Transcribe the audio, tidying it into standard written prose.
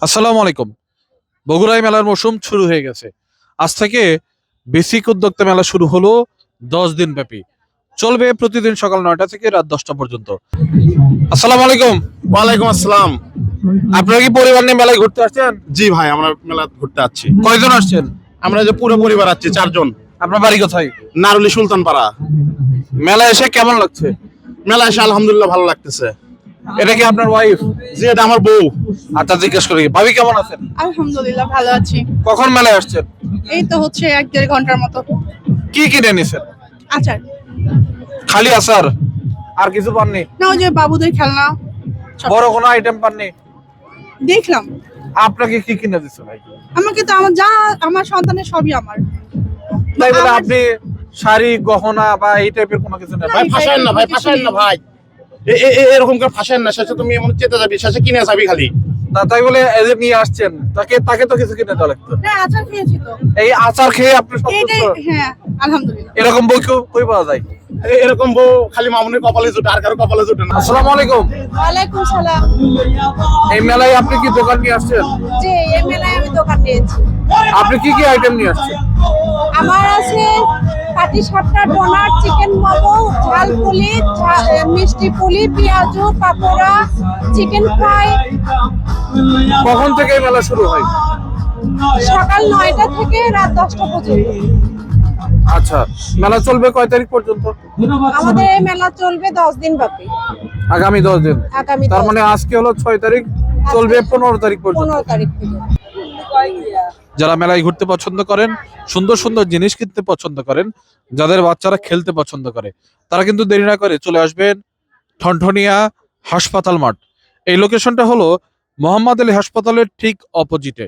আসসালামু আলাইকুম। বগুড়ায় মেলার মৌসুম শুরু হয়ে গেছে। আজ থেকে বেসিক উদ্যোক্তা মেলা শুরু হলো 10 দিন ব্যাপী। চলবে প্রতিদিন সকাল 9টা থেকে রাত 10টা পর্যন্ত। আসসালামু আলাইকুম। ওয়ালাইকুম আসসালাম। আপনারা কি পরিবার নিয়ে মেলায় ঘুরতে আসছেন? জি ভাই, আমরা মেলা ঘুরতে আসছি। কয়জন আসছেন? আমরা যে পুরো পরিবার আছি 4 জন। আপনার বাড়ি কোথায়? নারুলি সুলতান পাড়া। মেলায় এসে কেমন লাগছে? মেলা এসে আলহামদুলিল্লাহ ভালো লাগতেছে। এটা কি আপনার ওয়াইফ? জি, এটা আমার বউ। আচ্ছা, জিজ্ঞেস করি ভাবি কেমন আছেন? আলহামদুলিল্লাহ ভালো আছি। কখন মেলায় আসছেন? এই তো হচ্ছে 1-1.5 ঘন্টার মতো। কি কিনে নিছেন? আচার খালি আচার, আর কিছু পাননি? না, ওই যে বাবুদের খেলনা সব বড় কোনো আইটেম পাননি? দেখলাম। আপনাকে কি কিনে দিছে ভাই? আমাকে তো আমার সন্তানের সবই আমার। তাই বলে আমার- আপনি শাড়ি গহনা বা এই টাইপের কোনো কিছু নেই? না, ভাই এই ফাঁসায়েন না, ভাই কিছু ফাঁসায়েন না নেই। ভাই। এরকম করে ফাঁসায়েন না। শেষে তুমি এমন চেতে যাবি, শেষে কিনে যাবি খালি। না, তাই বলে এই যে নিয়ে আসছেন, তাকে তো কিছু কিনে দেওয়া লাগতো। না, আচার খেয়েছি তো। এই আচার খেয়ে আপনি এইটাই, সন্তুষ্ট? হ্যাঁ আলহামদুলিল্লাহ। এরকম বই কই পাওয়া যায়? এরকম বউ খালি মামুনের কপালে জুটে, আর কারো কপালে জুটে না। আসসালামু আলাইকুম। ওয়ালাইকুম সালাম। এই মেলায় আপনি কি দোকান নিয়ে আসছেন? জি, এই মেলায় আমি দোকান নিয়েছি। আপনি কি কি আইটেম নিয়ে আসছেন? আমার আছে পাটি সাপটা, ডোনাট, চিকেন মোমো, ঝাল পুলি, মিষ্টি পুলি, পেঁয়াজু, পাকোড়া, চিকেন ফ্রাই। কখন থেকে এই মেলা শুরু হয়? সকাল 9টা থেকে রাত 10টা পর্যন্ত। আচ্ছা, মেলা চলবে কয় তারিখ পর্যন্ত? আমাদের এই মেলা চলবে 10 দিন ব্যাপী। আগামী 10 দিন। আগামী তার মানে আজকে হলো 6 তারিখ, চলবে 15 তারিখ পর্যন্ত। 15 তারিখ থেকে। যারা মেলায় ঘুরতে পছন্দ করেন, সুন্দর সুন্দর জিনিস কিনতে পছন্দ করেন, যাদের বাচ্চারা খেলতে পছন্দ করে, তারা কিন্তু দেরি না করে চলে আসবেন ঠনঠনিয়া হাসপাতাল মাঠ। এই লোকেশনটা হলো মোহাম্মদ আলী হাসপাতালের ঠিক অপোজিটে।